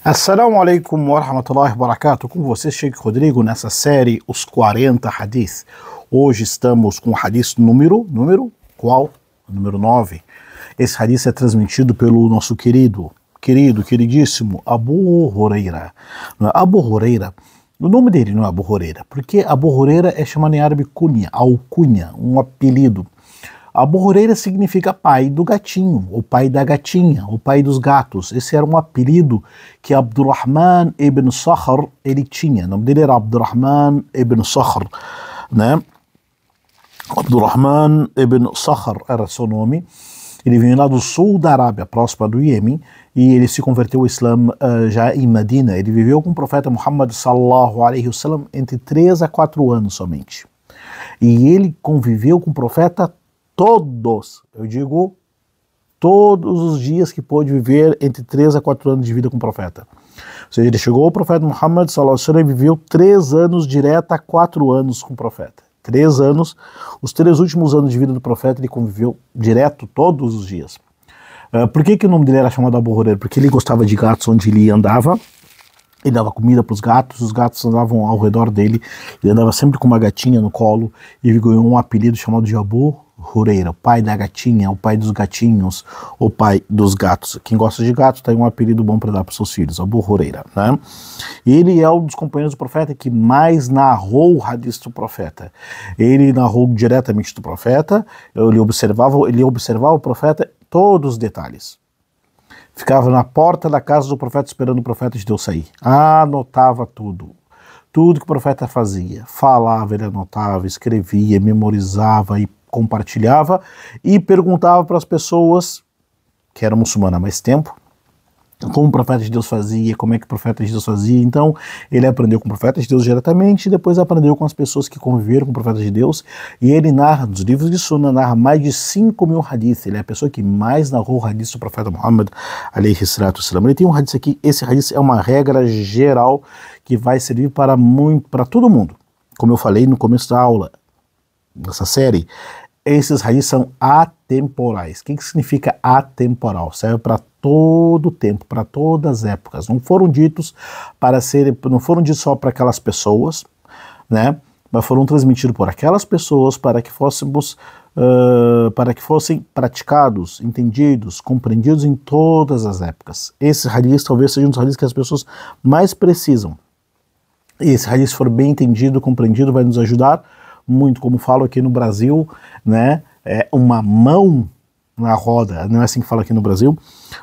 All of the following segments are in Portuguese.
Assalamu alaikum wa rahmatullahi wa barakatuh. Com você, Sheikh Rodrigo, nessa série Os 40 Hadith. Hoje estamos com o hadith número qual? Número 9. Esse hadith é transmitido pelo nosso queridíssimo Abu Huraira. Abu Huraira, o nome dele não é Abu Huraira, porque Abu Huraira é chamado em árabe kunya, alcunha, um apelido. Abu Huraira significa pai do gatinho, o pai da gatinha, o pai dos gatos. Esse era um apelido que Abdurrahman ibn Sakhr ele tinha. O nome dele era Abdurrahman ibn Sakhr, né? Abdurrahman ibn Sakhr era seu nome. Ele veio lá do sul da Arábia, próximo do Iêmen, e ele se converteu ao Islã já em Medina. Ele viveu com o profeta Muhammad sallallahu alaihi wasallam entre 3 a 4 anos somente. E ele conviveu com o profeta todos os dias que pôde viver entre 3 a 4 anos de vida com o profeta. Ou seja, ele chegou ao profeta Muhammad sallallahu alaihi wasallam e viveu 3 anos direto a 4 anos com o profeta. 3 anos, os 3 últimos anos de vida do profeta ele conviveu direto todos os dias. Por que o nome dele era chamado Abu Huraira? Porque ele gostava de gatos onde ele andava. Ele dava comida para os gatos andavam ao redor dele, ele andava sempre com uma gatinha no colo, e ele ganhou um apelido chamado de Abu Huraira, o pai da gatinha, o pai dos gatinhos, o pai dos gatos. Quem gosta de gatos tem um apelido bom para dar para seus filhos, Abu Huraira, né? Ele é um dos companheiros do profeta que mais narrou o hadith do profeta. Ele narrou diretamente do profeta, ele observava o profeta todos os detalhes. Ficava na porta da casa do profeta esperando o profeta de Deus sair. Anotava tudo. Tudo que o profeta fazia. Falava, ele anotava, escrevia, memorizava e compartilhava. E perguntava para as pessoas que eram muçulmanas há mais tempo como o profeta de Deus fazia, como é que o profeta de Deus fazia. Então, ele aprendeu com o profeta de Deus diretamente e depois aprendeu com as pessoas que conviveram com o profeta de Deus. E ele narra, dos livros de Sunnah, narra mais de 5.000 hadiths. Ele é a pessoa que mais narrou o hadith do profeta Muhammad, alaihi salatu wassalam. Ele tem um hadith aqui, esse hadith é uma regra geral que vai servir para todo mundo. Como eu falei no começo da aula, nessa série, esses hadiths são atemporais. O que significa atemporal? Serve para todo o tempo, para todas as épocas. Não foram ditos só para aquelas pessoas, né? Mas foram transmitidos por aquelas pessoas para que fossem praticados, entendidos, compreendidos em todas as épocas. Esse hadith talvez seja um dos hadiths que as pessoas mais precisam. E esse hadith, se for bem entendido, compreendido, vai nos ajudar muito, como falo aqui no Brasil, né? É uma mão na roda, não é assim que fala aqui no Brasil.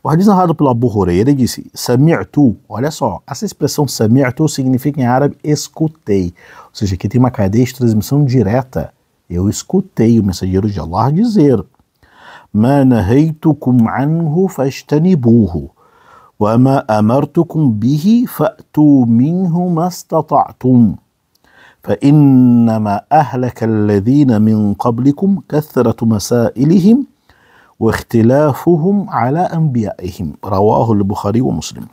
O hadith narrado pelo Abu Huraira disse: Sami'tu, olha só, essa expressão Sami'tu significa em árabe escutei, ou seja, aqui tem uma cadeia de transmissão direta. Eu escutei o mensageiro de Allah dizer: Ma nahaytukum anhu fajtanibuhu, wa ma amartukum bihi fa'tu minhu mastata'tum. فإنما أهلك الذين من قبلكم كثرة مسائلهم واختلافهم على أنبيائهم. رواه البخاري ومسلم.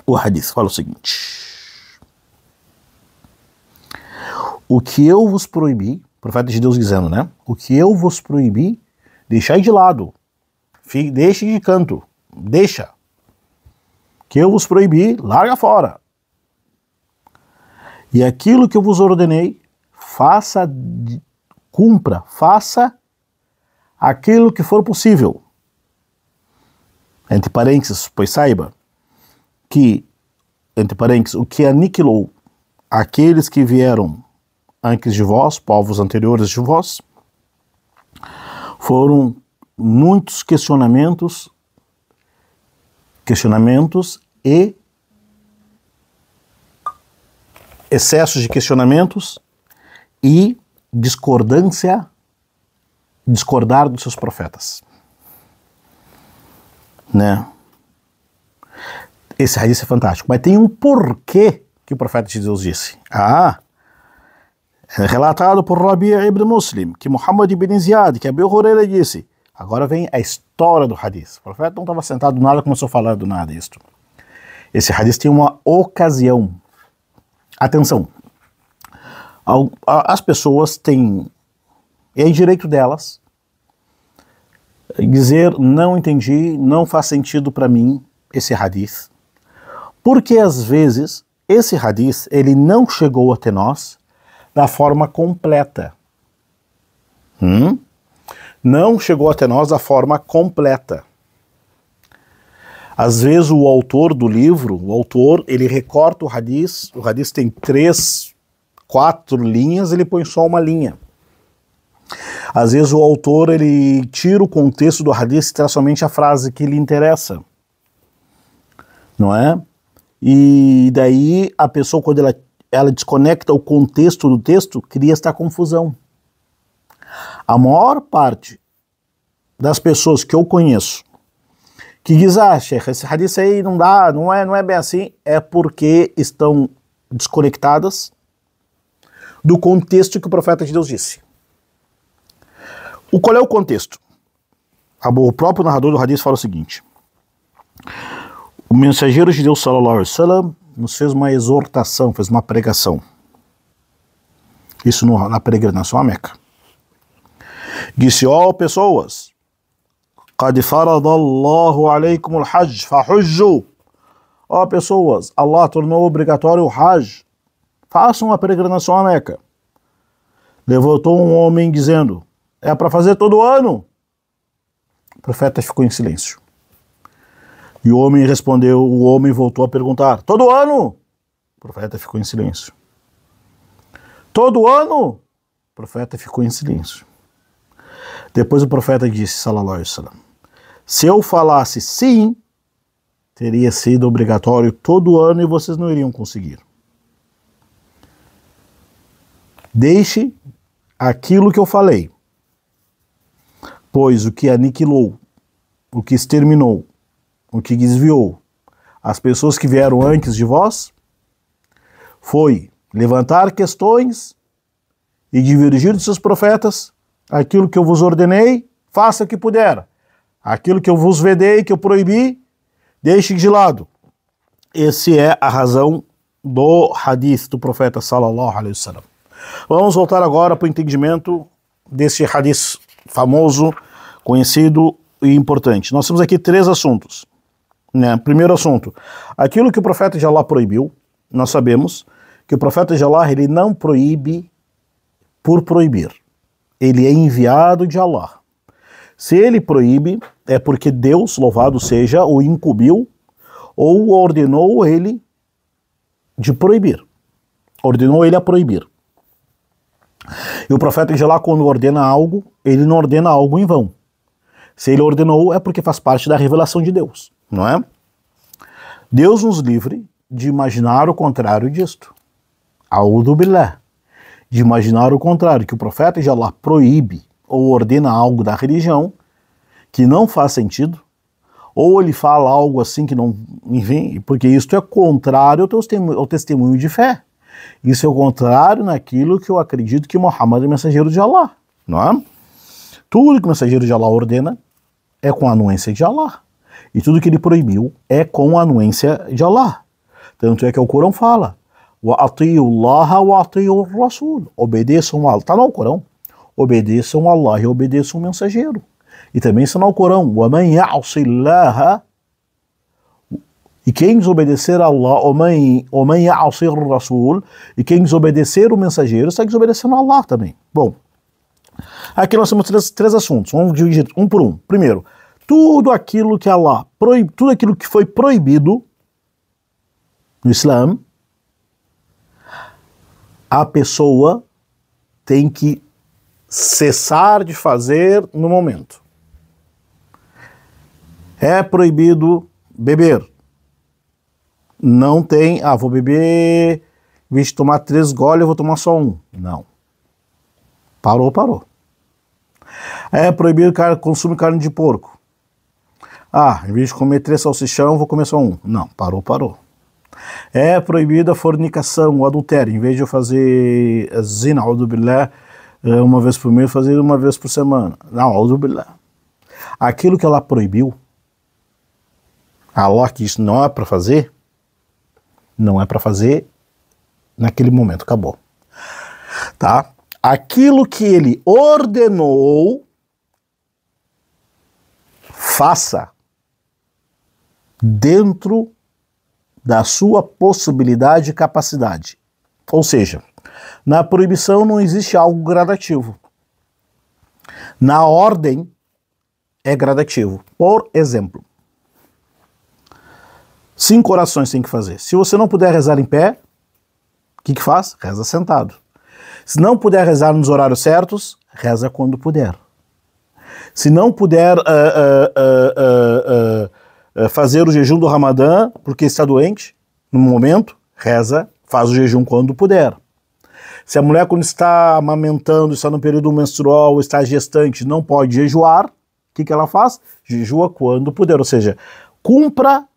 O hadith fala o seguinte: o que eu vos proibi, profeta de Deus dizendo, né? O que eu vos proibi, deixai de lado, deixe de canto, deixa. O que eu vos proibi, larga fora. E aquilo que eu vos ordenei, cumpra, faça aquilo que for possível. Entre parênteses, pois saiba que, entre parênteses, o que aniquilou aqueles que vieram antes de vós, povos anteriores de vós, foram muitos questionamentos e excessos de questionamentos e discordar dos seus profetas, né? Esse hadith é fantástico, mas tem um porquê que o profeta de Deus disse. É relatado por Rabi' ibn Muslim, que Muhammad ibn Ziyad, que Abu Huraira disse. Agora vem a história do hadith. O profeta não estava sentado do nada, começou a falar do nada isto. Esse hadith tem uma ocasião. Atenção, as pessoas têm, é direito delas dizer não entendi, não faz sentido para mim esse hadith, Porque às vezes esse hadith ele não chegou até nós da forma completa. Não chegou até nós da forma completa. Às vezes o autor do livro, ele recorta o hadith tem 3, 4 linhas, ele põe só uma linha. Às vezes o autor, ele tira o contexto do hadith e traz somente a frase que lhe interessa. Não é? E daí a pessoa, quando ela desconecta o contexto do texto, cria esta confusão. A maior parte das pessoas que eu conheço que diz, Sheikh, esse hadith aí não dá, não é bem assim, é porque estão desconectadas do contexto que o profeta de Deus disse. Qual é o contexto? O próprio narrador do hadith fala o seguinte: o mensageiro de Deus, sallallahu alaihi wasallam, nos fez uma exortação, fez uma pregação. Isso na peregrinação a Meca. Disse, pessoas, قَدْ فَرَضَ اللَّهُ عَلَيْكُمُ الْحَجِّ فَحُجُّوا. Pessoas, Allah tornou obrigatório o Hajj. Façam uma peregrinação a Meca. Levantou um homem dizendo, é para fazer todo ano? O profeta ficou em silêncio. E o homem respondeu, o homem voltou a perguntar, todo ano? O profeta ficou em silêncio. Todo ano? O profeta ficou em silêncio. Depois o profeta disse, sallallahu alaihi wasallam, se eu falasse sim, teria sido obrigatório todo ano e vocês não iriam conseguir. Deixe aquilo que eu falei, pois o que aniquilou, o que exterminou, o que desviou as pessoas que vieram antes de vós foi levantar questões e divergir dos seus profetas. Aquilo que eu vos ordenei, faça o que puder. Aquilo que eu vos vedei, que eu proibi, deixe de lado. Essa é a razão do hadith do profeta sallallahu alaihi wasallam. Vamos voltar agora para o entendimento desse hadith famoso, conhecido e importante. Nós temos aqui 3 assuntos. Primeiro assunto, aquilo que o profeta de Allah proibiu, nós sabemos que o profeta de Allah ele não proíbe por proibir. Ele é enviado de Allah. Se ele proíbe, é porque Deus, louvado seja, o incumbiu ou ordenou ele de proibir. Ordenou ele a proibir. E o profeta de Allah, quando ordena algo, ele não ordena algo em vão. Se ele ordenou, é porque faz parte da revelação de Deus, não é? Deus nos livre de imaginar o contrário disto. A'udhu billah. De imaginar o contrário, que o profeta de Allah proíbe ou ordena algo da religião que não faz sentido, ou ele fala algo assim que não, enfim, porque isso é contrário ao testemunho de fé. Isso é o contrário naquilo que eu acredito que Muhammad é mensageiro de Allah, não é? Tudo que o mensageiro de Allah ordena é com a anuência de Allah. E tudo que ele proibiu é com a anuência de Allah. Tanto é que o Corão fala, وَأَطِيعُوا اللَّهَ وَأَطِيعُوا الرَّسُولَ. Obedeçam a Allah. Está no Corão. Obedeçam a Allah e obedeçam o mensageiro. E também está no Corão, وَمَنْ يَعْصِ اللَّهَ. E quem desobedecer a Allah, وَمَنْ يَعْصِ الرَّسُولَ. E quem desobedecer o mensageiro, está desobedecendo a Allah também. Bom, aqui nós temos três assuntos. Vamos dividir um por um. Primeiro, tudo aquilo que Allah tudo aquilo que foi proibido no Islã, a pessoa tem que cessar de fazer no momento. É proibido beber. Não tem, vou beber, em vez de tomar 3 goles, eu vou tomar só 1. Não. Parou. É proibido consumir carne de porco. Em vez de comer 3 salsichão, eu vou comer só 1. Não, parou. É proibida a fornicação, o adultério. Em vez de eu fazer zina, a'udhu billah, uma vez por mês, fazer uma vez por semana. Não, a'udhu billah. Aquilo que ela proibiu, Allah que isso não é para fazer, não é para fazer naquele momento, acabou. Tá? Aquilo que ele ordenou, faça dentro da sua possibilidade e capacidade. Ou seja, na proibição não existe algo gradativo. Na ordem é gradativo. Por exemplo, 5 orações tem que fazer. Se você não puder rezar em pé, o que faz? Reza sentado. Se não puder rezar nos horários certos, reza quando puder. Se não puder fazer o jejum do Ramadã porque está doente, no momento, reza, faz o jejum quando puder. Se a mulher, quando está amamentando, está no período menstrual, está gestante, não pode jejuar, o que ela faz? Jejua quando puder, ou seja, cumpra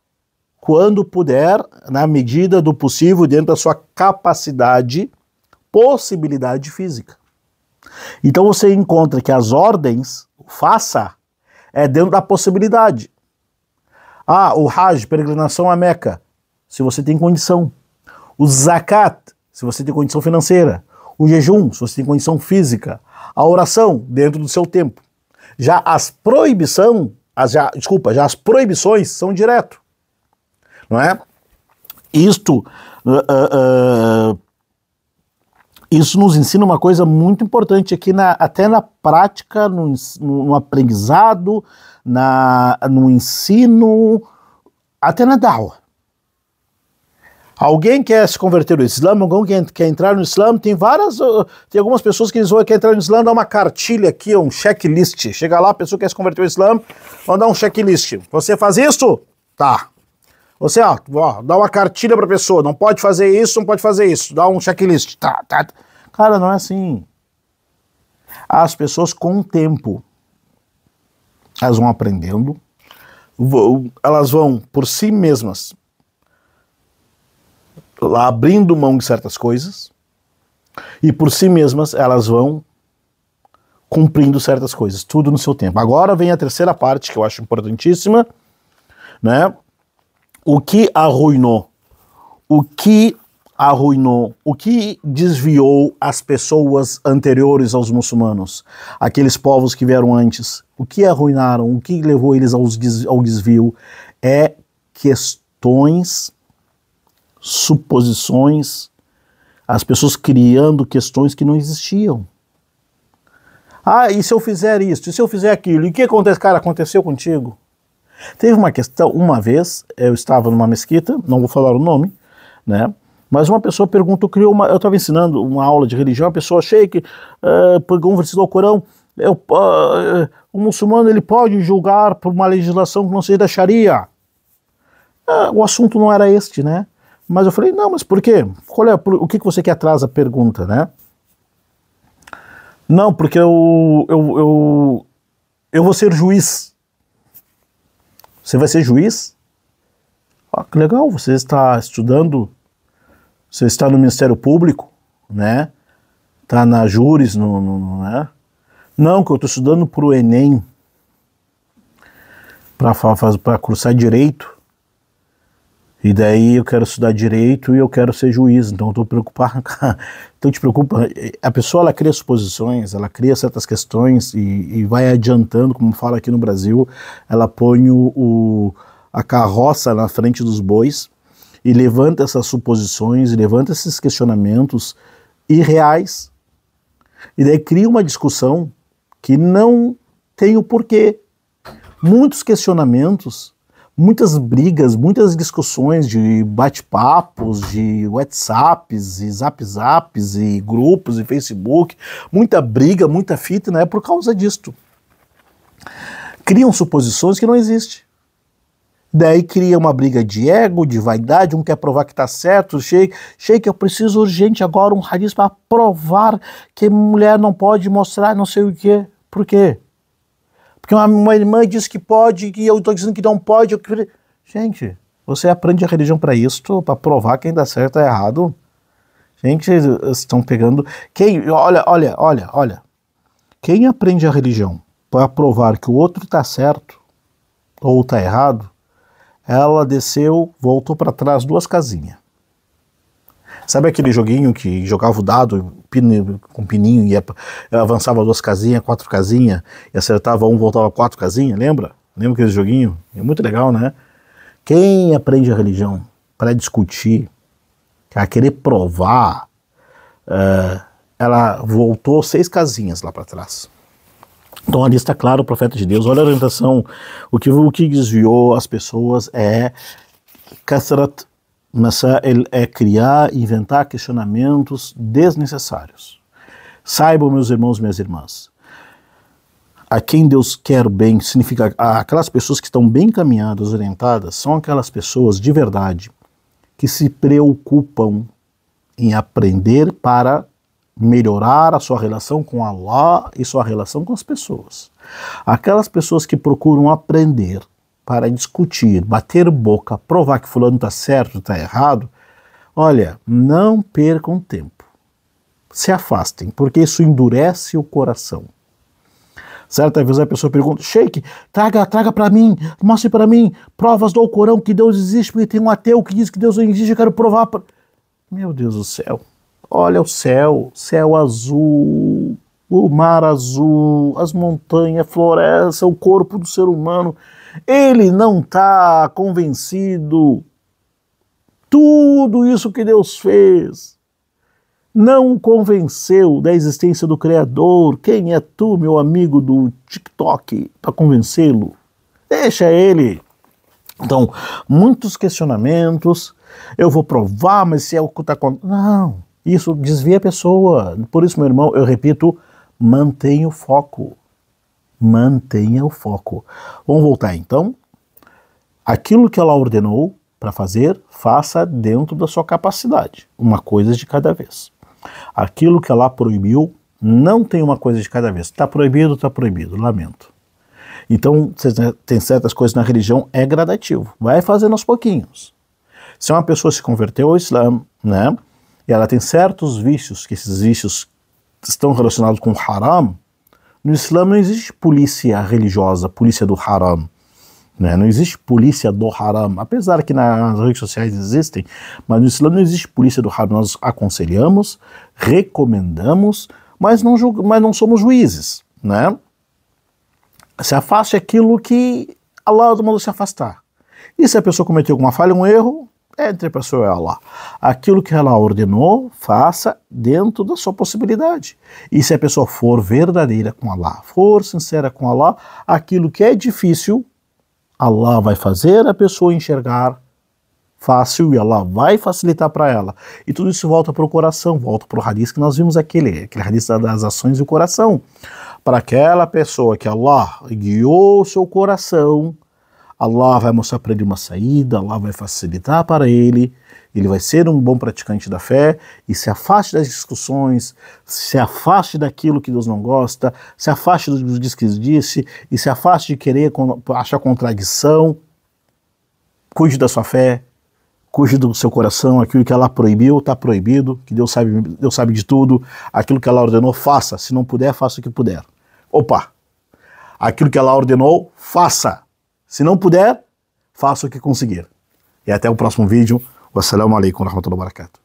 quando puder, na medida do possível, dentro da sua capacidade, possibilidade física. Então você encontra que as ordens, faça, é dentro da possibilidade. O Hajj, peregrinação a Meca, se você tem condição. O Zakat, se você tem condição financeira. O jejum, se você tem condição física. A oração, dentro do seu tempo. Já as proibições são direto. Não é? Isso nos ensina uma coisa muito importante aqui, até na prática, no aprendizado, no ensino, até na dawa. Alguém quer se converter no Islã, alguém quer entrar no Islã, tem algumas pessoas que querem entrar no Islã, dá uma cartilha aqui, um checklist. Chega lá, a pessoa quer se converter no Islã, vão dar um checklist. Você faz isso? Tá. Você, dá uma cartilha pra pessoa, não pode fazer isso, não pode fazer isso, dá um checklist. Tá. Cara, não é assim. As pessoas, com o tempo, elas vão aprendendo, elas vão, por si mesmas, lá abrindo mão de certas coisas, e por si mesmas elas vão cumprindo certas coisas, tudo no seu tempo. Agora vem a terceira parte, que eu acho importantíssima, né? O que arruinou, o que desviou as pessoas anteriores aos muçulmanos, aqueles povos que vieram antes, o que arruinaram, o que levou eles ao desvio, é questões, suposições, as pessoas criando questões que não existiam. E se eu fizer isso, e se eu fizer aquilo, e o que acontece? Cara, aconteceu contigo? Teve uma questão, uma vez, eu estava numa mesquita, não vou falar o nome, né? Mas uma pessoa perguntou, eu estava ensinando uma aula de religião, a pessoa sheik, pegou um versículo do Corão, o muçulmano ele pode julgar por uma legislação que não seja da Sharia. O assunto não era este, né? Mas eu falei, não, mas por quê? O que você quer atrás da pergunta, né? Não, porque eu vou ser juiz. Você vai ser juiz? Que legal, você está estudando, você está no Ministério Público, né? Está na Júris, né? Não, que eu estou estudando para o Enem, para cursar Direito. E daí eu quero estudar Direito e eu quero ser juiz, então eu estou preocupado. Então te preocupa, a pessoa ela cria suposições, ela cria certas questões e vai adiantando, como fala aqui no Brasil, ela põe a carroça na frente dos bois e levanta essas suposições, e levanta esses questionamentos irreais, e daí cria uma discussão que não tem o porquê. Muitos questionamentos, muitas brigas, muitas discussões de bate-papos, de WhatsApps e Zap-Zaps e grupos e Facebook, muita briga, muita fita, né? Por causa disto. Criam suposições que não existem. Daí cria uma briga de ego, de vaidade, um quer provar que está certo, sheik, eu preciso urgente agora um hadith para provar que mulher não pode mostrar não sei o quê. Por quê? Porque uma irmã diz que pode e eu estou dizendo que não pode. Gente, você aprende a religião para isso, para provar quem dá certo é errado. Gente, estão pegando... Olha. Quem aprende a religião para provar que o outro está certo ou está errado, ela desceu, voltou para trás 2 casinhas. Sabe aquele joguinho que jogava o dado com pininho e avançava 2 casinhas, 4 casinhas, e acertava voltava 4 casinhas, lembra? Lembra aquele joguinho? É muito legal, né? Quem aprende a religião para discutir, a querer provar, ela voltou 6 casinhas lá para trás. Então ali está claro o profeta de Deus. Olha a orientação, o que desviou as pessoas é kasrat masail, é criar, inventar questionamentos desnecessários. Saibam, meus irmãos e minhas irmãs, a quem Deus quer bem, significa aquelas pessoas que estão bem caminhadas, orientadas, são aquelas pessoas de verdade que se preocupam em aprender para melhorar a sua relação com Allah e sua relação com as pessoas. Aquelas pessoas que procuram aprender para discutir, bater boca, provar que fulano está certo, está errado, olha, não percam tempo. Se afastem, porque isso endurece o coração. Certa vez a pessoa pergunta, Sheikh, traga para mim, mostre para mim provas do Alcorão que Deus existe, porque tem um ateu que diz que Deus não existe, eu quero provar. Meu Deus do céu, olha o céu, céu azul, o mar azul, as montanhas, a floresta, o corpo do ser humano. Ele não está convencido. Tudo isso que Deus fez não o convenceu da existência do Criador. Quem é tu, meu amigo do TikTok, para convencê-lo? Deixa ele. Então, muitos questionamentos. Eu vou provar, mas se é o que está acontecendo. Não, isso desvia a pessoa. Por isso, meu irmão, eu repito, mantenha o foco. Mantenha o foco. Vamos voltar então. Aquilo que ela ordenou para fazer, faça dentro da sua capacidade. Uma coisa de cada vez. Aquilo que ela proibiu, não tem uma coisa de cada vez. Está proibido, lamento. Então, tem certas coisas na religião, é gradativo. Vai fazendo aos pouquinhos. Se uma pessoa se converteu ao Islã, né, e ela tem certos vícios, que esses vícios estão relacionados com o haram, no Islã não existe polícia religiosa, polícia do haram. Né? Não existe polícia do haram, apesar que nas redes sociais existem, mas no Islã não existe polícia do haram. Nós aconselhamos, recomendamos, mas não somos juízes. Né? Se afaste aquilo que Allah mandou se afastar. E se a pessoa cometeu alguma falha, um erro, é entre a pessoa e Allah. Aquilo que ela ordenou, faça dentro da sua possibilidade. E se a pessoa for verdadeira com Allah, for sincera com Allah, aquilo que é difícil, Allah vai fazer a pessoa enxergar fácil e Allah vai facilitar para ela. E tudo isso volta para o coração, volta para o hadith que nós vimos aquele hadith das ações do coração. Para aquela pessoa que Allah guiou o seu coração, Allah vai mostrar para ele uma saída, Allah vai facilitar para ele vai ser um bom praticante da fé e se afaste das discussões, se afaste daquilo que Deus não gosta, se afaste do diz-que-disse e se afaste de querer achar contradição. Cuide da sua fé, cuide do seu coração, aquilo que Allah proibiu, está proibido, que Deus sabe de tudo, aquilo que Allah ordenou, faça, se não puder, faça o que puder. Opa! Aquilo que Allah ordenou, faça! Se não puder, faça o que conseguir. E até o próximo vídeo. Wassalamu alaikum wa rahmatullahi wa barakatuh.